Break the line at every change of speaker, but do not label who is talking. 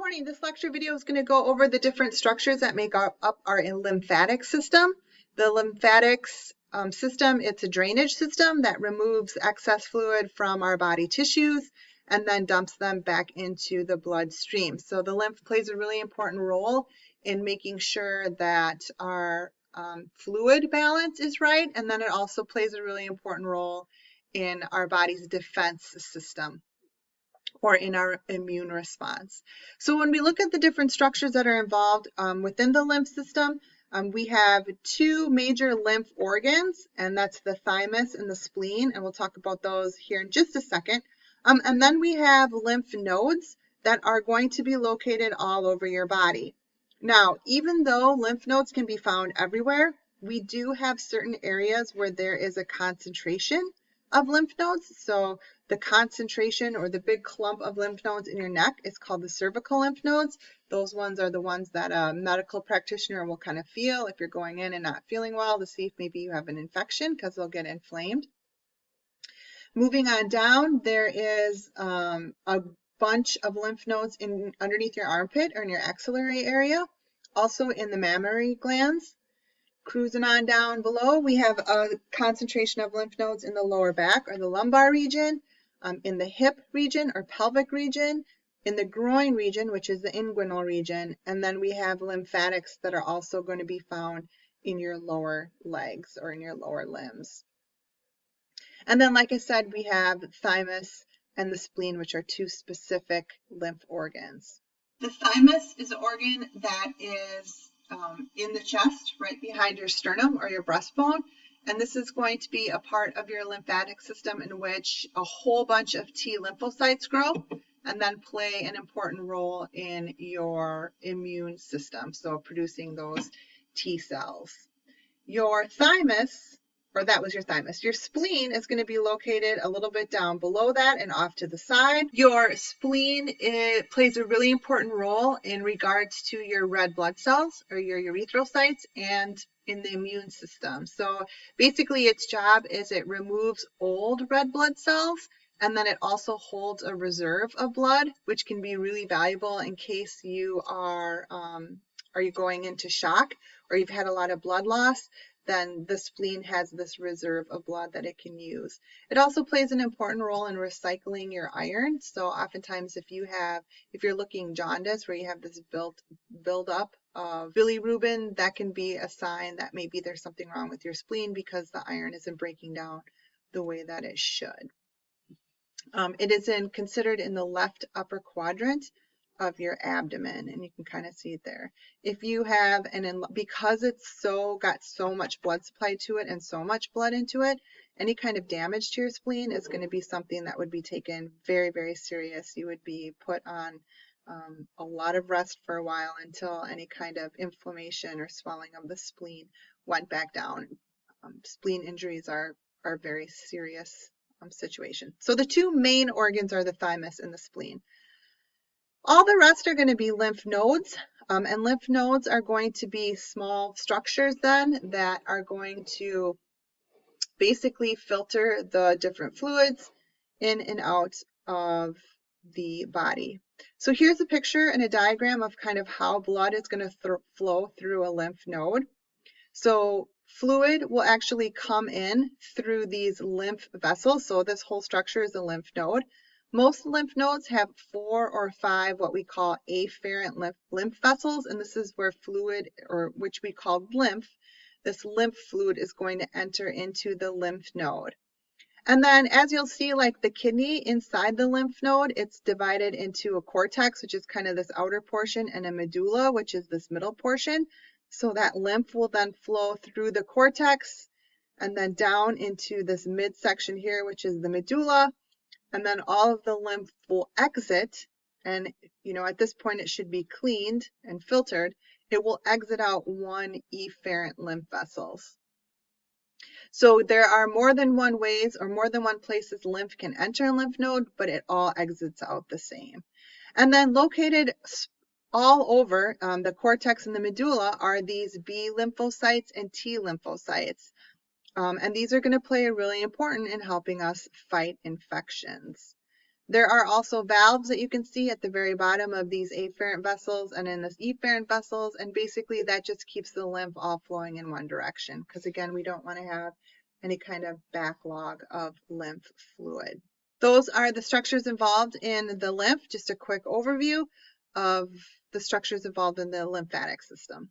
morning. This lecture video is going to go over the different structures that make up our lymphatic system. The lymphatics system, it's a drainage system that removes excess fluid from our body tissues and then dumps them back into the bloodstream. So the lymph plays a really important role in making sure that our fluid balance is right, and then it also plays a really important role in our body's defense system, or in our immune response. So when we look at the different structures that are involved within the lymph system, we have two major lymph organs, and that's the thymus and the spleen, and we'll talk about those here in just a second. And then we have lymph nodes that are going to be located all over your body. Now, even though lymph nodes can be found everywhere, we do have certain areas where there is a concentration of lymph nodes. So the concentration or the big clump of lymph nodes in your neck is called the cervical lymph nodes. Those ones are the ones that a medical practitioner will kind of feel if you're going in and not feeling well, to see if maybe you have an infection, because they'll get inflamed. Moving on down, there is a bunch of lymph nodes underneath your armpit or in your axillary area, also in the mammary glands. Cruising on down below, we have a concentration of lymph nodes in the lower back or the lumbar region, in the hip region or pelvic region, in the groin region, which is the inguinal region, and then we have lymphatics that are also going to be found in your lower legs or in your lower limbs. And then, like I said, we have thymus and the spleen, which are two specific lymph organs. The thymus is an organ that is in the chest, right behind your sternum or your breastbone. And this is going to be a part of your lymphatic system in which a whole bunch of T lymphocytes grow and then play an important role in your immune system, so producing those T cells. Your thymus, or that was your thymus, your spleen is going to be located a little bit down below that and off to the side. Your spleen, it plays a really important role in regards to your red blood cells or your erythrocytes and in the immune system. So basically its job is it removes old red blood cells, and then it also holds a reserve of blood, which can be really valuable in case you are you going into shock or you've had a lot of blood loss. Then the spleen has this reserve of blood that it can use. It also plays an important role in recycling your iron. So oftentimes if you're looking jaundice, where you have this build up of bilirubin, that can be a sign that maybe there's something wrong with your spleen because the iron isn't breaking down the way that it should. It is considered in the left upper quadrant of your abdomen, and you can kind of see it there. If you have because it's got so much blood supply to it and so much blood into it, any kind of damage to your spleen is going to be something that would be taken very, very serious. You would be put on a lot of rest for a while until any kind of inflammation or swelling of the spleen went back down. Spleen injuries are very serious situation. So the two main organs are the thymus and the spleen. All the rest are going to be lymph nodes, and lymph nodes are going to be small structures then that are going to basically filter the different fluids in and out of the body. So here's a picture and a diagram of kind of how blood is going to flow through a lymph node. So fluid will actually come in through these lymph vessels. So this whole structure is a lymph node. Most lymph nodes have 4 or 5 what we call afferent lymph vessels, and this is where fluid, or which we call lymph, this lymph fluid is going to enter into the lymph node. And then as you'll see, like the kidney inside the lymph node, it's divided into a cortex, which is kind of this outer portion, and a medulla, which is this middle portion. So that lymph will then flow through the cortex and then down into this midsection here, which is the medulla. And then all of the lymph will exit, and at this point it should be cleaned and filtered. It will exit out 1 efferent lymph vessels. So there are more than one ways or more than one places lymph can enter a lymph node, but it all exits out the same. And then located all over the cortex and the medulla are these B lymphocytes and T lymphocytes. And these are going to play a really important in helping us fight infections. There are also valves that you can see at the very bottom of these afferent vessels and in this efferent vessels, and basically that just keeps the lymph all flowing in one direction, because again, we don't want to have any kind of backlog of lymph fluid. Those are the structures involved in the lymph, just a quick overview of the structures involved in the lymphatic system.